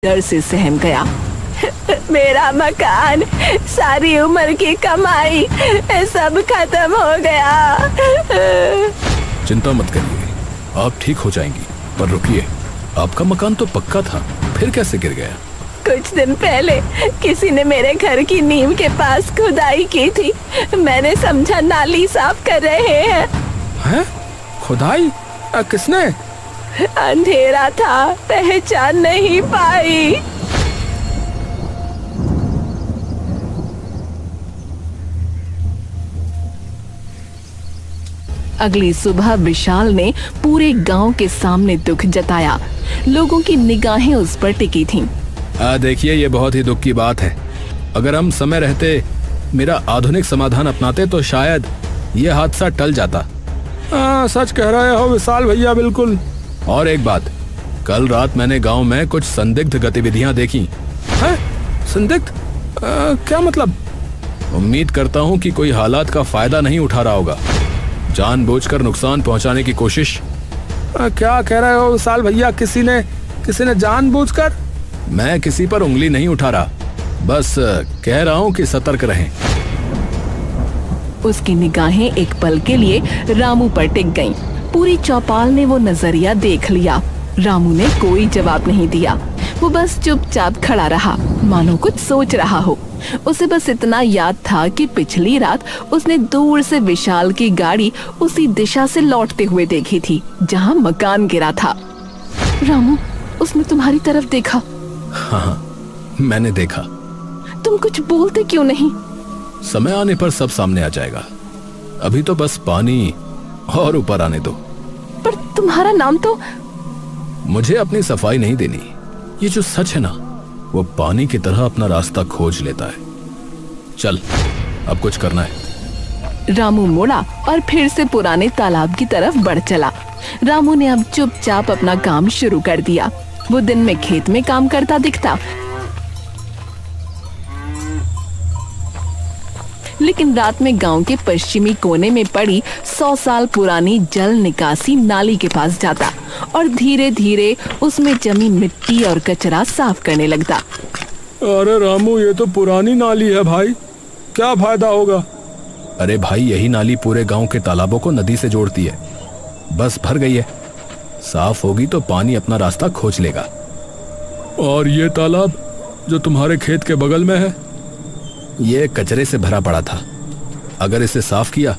डर से सहम गया। मेरा मकान, सारी उम्र की कमाई, सब खत्म हो गया। चिंता मत करिए, आप ठीक हो जाएंगी। पर रुकिए, आपका मकान तो पक्का था, फिर कैसे गिर गया? कुछ दिन पहले किसी ने मेरे घर की नींव के पास खुदाई की थी। मैंने समझा नाली साफ कर रहे हैं। हैं? खुदाई? किसने? अंधेरा था, पहचान नहीं पाई। अगली सुबह विशाल ने पूरे गांव के सामने दुख जताया। लोगों की निगाहें उस पर टिकी थीं। देखिए, ये बहुत ही दुख की बात है। अगर हम समय रहते मेरा आधुनिक समाधान अपनाते तो शायद ये हादसा टल जाता। सच कह रहे हो विशाल भैया, बिल्कुल। और एक बात, कल रात मैंने गांव में कुछ संदिग्ध गतिविधियां देखी। हैं? संदिग्ध? क्या मतलब? उम्मीद करता हूं कि कोई हालात का फायदा नहीं उठा रहा होगा, जानबूझकर नुकसान पहुंचाने की कोशिश। क्या कह रहे हो विशाल भैया? किसी ने जानबूझकर? मैं किसी पर उंगली नहीं उठा रहा, बस कह रहा हूं कि सतर्क रहें। उसकी निगाहें एक पल के लिए रामू पर टिक गईं। पूरी चौपाल ने वो नजरिया देख लिया। रामू ने कोई जवाब नहीं दिया। वो बस चुपचाप खड़ा रहा, मानो कुछ सोच रहा हो। उसे बस इतना याद था कि पिछली रात उसने दूर से विशाल की गाड़ी उसी दिशा से लौटते हुए देखी थी जहां मकान गिरा था। रामू, उसने तुम्हारी तरफ देखा? हाँ, मैंने देखा। तुम कुछ बोलते क्यों नहीं? समय आने पर सब सामने आ जाएगा, अभी तो बस पानी और ऊपर आने दो। पर तुम्हारा नाम तो... मुझे अपनी सफाई नहीं देनी। ये जो सच है ना, वो पानी की तरह अपना रास्ता खोज लेता है। चल, अब कुछ करना है। रामू मुड़ा और फिर से पुराने तालाब की तरफ बढ़ चला। रामू ने अब चुपचाप अपना काम शुरू कर दिया। वो दिन में खेत में काम करता दिखता, लेकिन रात में गांव के पश्चिमी कोने में पड़ी 100 साल पुरानी जल निकासी नाली के पास जाता और धीरे धीरे उसमें जमी मिट्टी और कचरा साफ करने लगता। अरे रामू, ये तो पुरानी नाली है भाई, क्या फायदा होगा? अरे भाई, यही नाली पूरे गांव के तालाबों को नदी से जोड़ती है। बस भर गई है, साफ होगी तो पानी अपना रास्ता खोज लेगा। और ये तालाब जो तुम्हारे खेत के बगल में है, ये कचरे से भरा पड़ा था। अगर इसे साफ किया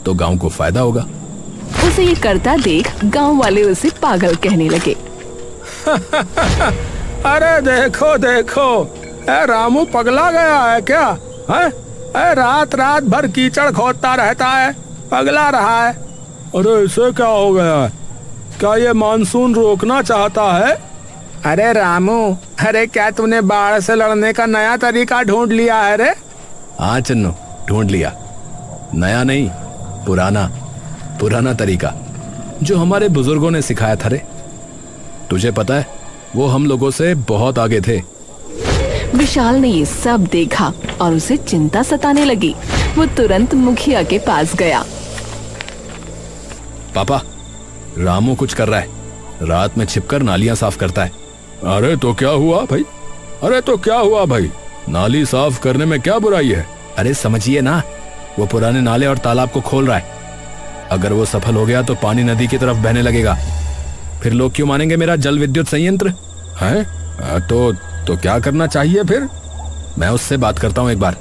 तो गांव को फायदा होगा। उसे ये करता देख गांव वाले उसे पागल कहने लगे। अरे देखो देखो, रामू पगला गया है क्या? है? रात रात भर कीचड़ खोदता रहता है, पगला रहा है। अरे इसे क्या हो गया है? क्या ये मानसून रोकना चाहता है? अरे रामू, अरे क्या तूने बाढ़ से लड़ने का नया तरीका ढूंढ लिया है रे? हाँ चन्नू, ढूंढ लिया। नया नहीं, पुराना तरीका जो हमारे बुजुर्गों ने सिखाया था रे। तुझे पता है, वो हम लोगों से बहुत आगे थे। विशाल ने ये सब देखा और उसे चिंता सताने लगी। वो तुरंत मुखिया के पास गया। पापा, रामू कुछ कर रहा है, रात में छिपकर नालियां साफ करता है। अरे तो क्या हुआ भाई? नाली साफ करने में क्या बुराई है? अरे समझिए ना, वो पुराने नाले और तालाब को खोल रहा है। अगर वो सफल हो गया तो पानी नदी की तरफ बहने लगेगा। फिर लोग क्यों मानेंगे मेरा जल विद्युत संयंत्र है? तो क्या करना चाहिए फिर? मैं उससे बात करता हूँ एक बार,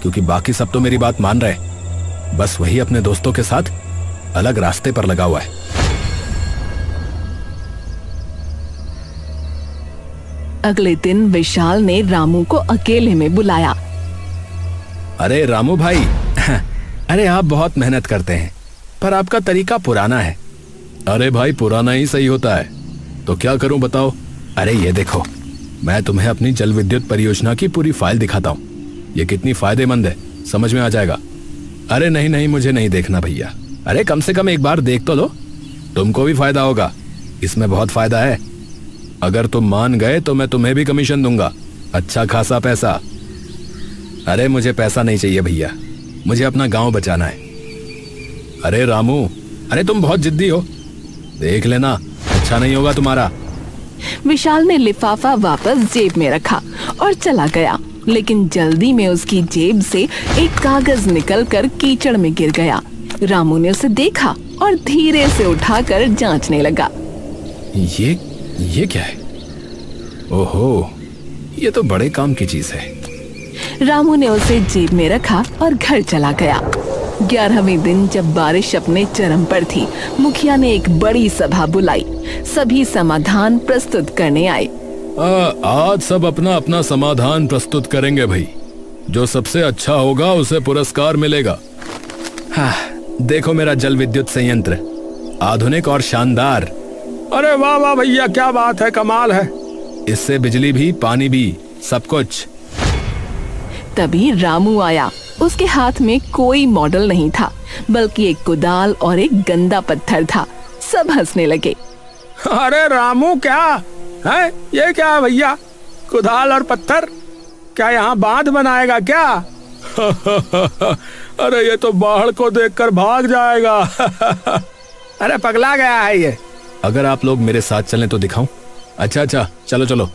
क्योंकि बाकी सब तो मेरी बात मान रहे। बस वही अपने दोस्तों के साथ अलग रास्ते पर लगा हुआ है। अगले दिन विशाल ने रामू को अकेले में बुलाया। अरे रामू भाई, अरे आप बहुत मेहनत करते हैं, पर आपका तरीका पुराना है। अरे भाई, पुराना ही सही होता है, तो क्या करूं बताओ? अरे ये देखो, मैं तुम्हें अपनी जल विद्युत परियोजना की पूरी फाइल दिखाता हूँ। ये कितनी फायदेमंद है, समझ में आ जाएगा। अरे नहीं, मुझे नहीं देखना भैया। अरे कम से कम एक बार देख तो लो, तुमको भी फायदा होगा। इसमें बहुत फायदा है। अगर तुम मान गए तो मैं तुम्हें भी कमीशन दूंगा, अच्छा खासा पैसा। अरे मुझे पैसा नहीं चाहिए भैया, मुझे अपना गांव बचाना है। अरे रामू, अरे तुम बहुत जिद्दी हो, देख लेना, अच्छा नहीं होगा तुम्हारा। विशाल ने लिफाफा वापस जेब में रखा और चला गया, लेकिन जल्दी में उसकी जेब से एक कागज निकलकर कीचड़ में गिर गया। रामू ने उसे देखा और धीरे से उठाकर जांचने लगा। ये क्या है? ओहो, ये तो बड़े काम की चीज है। रामू ने उसे जेब में रखा और घर चला गया। 11वें दिन जब बारिश अपने चरम पर थी, मुखिया ने एक बड़ी सभा बुलाई। सभी समाधान प्रस्तुत करने आए। आज सब अपना अपना समाधान प्रस्तुत करेंगे भाई। जो सबसे अच्छा होगा उसे पुरस्कार मिलेगा। हाँ, देखो मेरा जल विद्युत संयंत्र, आधुनिक और शानदार। अरे वाह वाह भैया, क्या बात है, कमाल है। इससे बिजली भी, पानी भी, सब कुछ। तभी रामू आया। उसके हाथ में कोई मॉडल नहीं था, बल्कि एक कुदाल और एक गंदा पत्थर था। सब हंसने लगे। अरे रामू, क्या है ये? क्या है भैया? कुदाल और पत्थर? क्या यहाँ बांध बनाएगा क्या? अरे ये तो बाढ़ को देखकर भाग जाएगा। अरे पगला गया है ये। अगर आप लोग मेरे साथ चलें तो दिखाऊं? अच्छा, चलो चलो,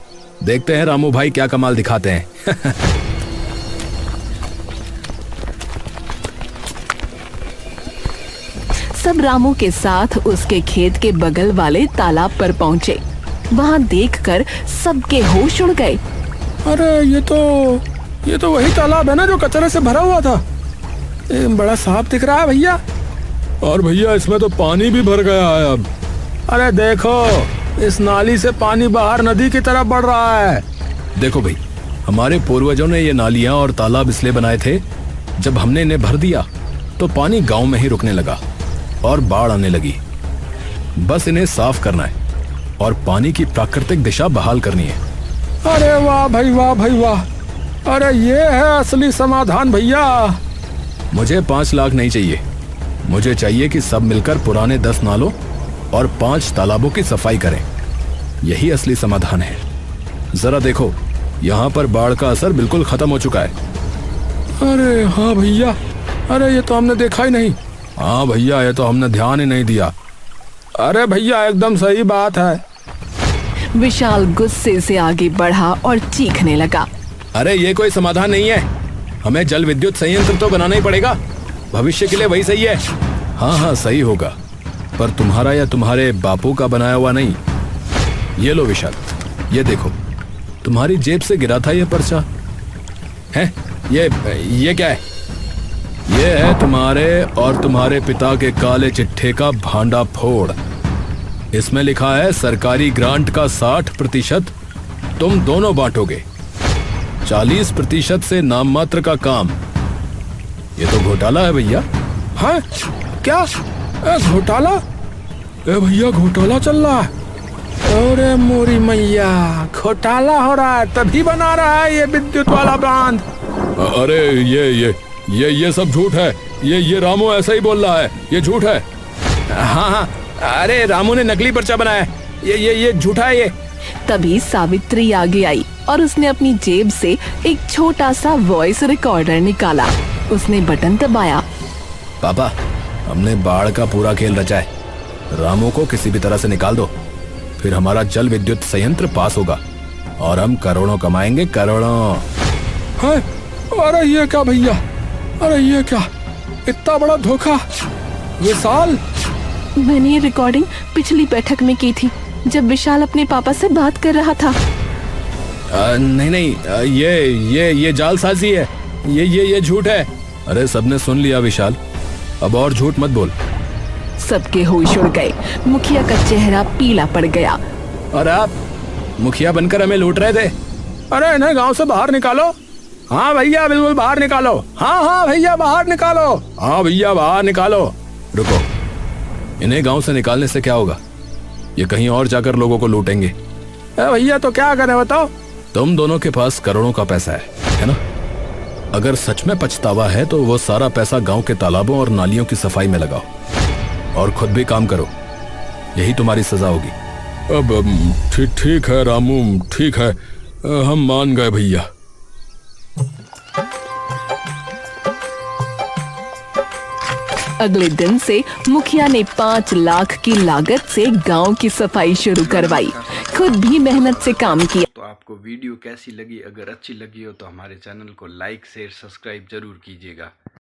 देखते हैं रामू भाई क्या कमाल दिखाते हैं। सब रामू के साथ उसके खेत के बगल वाले तालाब पर पहुंचे। वहां देखकर सबके होश उड़ गए। अरे ये तो वही तालाब है ना जो कचरे से भरा हुआ था। बड़ा साफ दिख रहा है भैया। और भैया इसमें तो पानी भी भर गया है अब। अरे देखो, इस नाली से पानी बाहर नदी की तरफ बढ़ रहा है। देखो भाई, हमारे पूर्वजों ने ये नालियां और तालाब इसलिए बनाए थे, जब हमने इन्हें भर दिया तो पानी गांव में ही रुकने लगा और बाढ़ आने लगी। बस इन्हें साफ करना है और पानी की प्राकृतिक दिशा बहाल करनी है। अरे वाह भाई, वाह भाई वाह। अरे ये है असली समाधान भैया। मुझे 5 लाख नहीं चाहिए। मुझे चाहिए कि सब मिलकर पुराने 10 नालों और 5 तालाबों की सफाई करें। यही असली समाधान है। जरा देखो, यहाँ पर बाढ़ का असर बिल्कुल खत्म हो चुका है। अरे हाँ भैया, अरे ये तो हमने देखा ही नहीं। हाँ भैया, ये तो हमने ध्यान ही नहीं दिया। अरे भैया, एकदम सही बात है। विशाल गुस्से से आगे बढ़ा और चीखने लगा। अरे ये कोई समाधान नहीं है। हमें जल विद्युत संयंत्र तो बनाना ही पड़ेगा। भविष्य के लिए वही सही है। हाँ, सही होगा, पर तुम्हारा या तुम्हारे बापू का बनाया हुआ नहीं। ये लो विशाल, ये देखो, तुम्हारी जेब से गिरा था ये पर्चा है। ये क्या है? ये है तुम्हारे और तुम्हारे पिता के काले चिट्ठे का भांडा फोड़। इसमें लिखा है सरकारी ग्रांट का 60% तुम दोनों बांटोगे, 40% से नाम मात्र का काम। ये तो घोटाला है भैया। हाँ क्या? घोटाला? भैया घोटाला चल रहा है। अरे मोरी मैया, घोटाला हो रहा है, तभी बना रहा है ये विद्युत वाला बांध। अरे ये सब झूठ है। ये रामू ऐसा ही बोल रहा है, ये झूठ है। हाँ, अरे रामू ने नकली पर्चा बनाया है। ये झूठा है ये। तभी सावित्री आगे आई और उसने अपनी जेब से एक छोटा सा वॉइस रिकॉर्डर निकाला। उसने बटन दबाया। पापा, हमने बाढ़ का पूरा खेल रचा है। रामू को किसी भी तरह से निकाल दो, फिर हमारा जल विद्युत संयंत्र पास होगा और हम करोड़ों कमाएंगे, करोड़ों। है? अरे ये क्या भैया? अरे ये क्या, इतना बड़ा धोखा? विशाल, मैंने ये रिकॉर्डिंग पिछली बैठक में की थी, जब विशाल अपने पापा से बात कर रहा था। नहीं, ये जालसाजी है। ये झूठ है। अरे सबने सुन लिया विशाल, अब और झूठ मत बोल। सबके होश उड़ गए। मुखिया का चेहरा पीला पड़ गया। और आप मुखिया बनकर हमें लूट रहे थे। अरे इन्हें गांव से बाहर निकालो। हाँ भैया, बिल्कुल बाहर निकालो। हाँ भैया, बाहर निकालो। हाँ भैया, बाहर निकालो। रुको, इन्हें गांव से निकालने से क्या होगा? ये कहीं और जाकर लोगों को लूटेंगे। भैया तो क्या करें बताओ? तुम दोनों के पास करोड़ों का पैसा है ना? अगर सच में पछतावा है तो वो सारा पैसा गांव के तालाबों और नालियों की सफाई में लगाओ और खुद भी काम करो। यही तुम्हारी सजा होगी। अब ठीक है रामू, ठीक है, हम मान गए भैया। अगले दिन से मुखिया ने 5 लाख की लागत से गांव की सफाई शुरू करवाई। खुद भी मेहनत से काम किया। तो आपको वीडियो कैसी लगी? अगर अच्छी लगी हो तो हमारे चैनल को लाइक शेयर सब्सक्राइब जरूर कीजिएगा।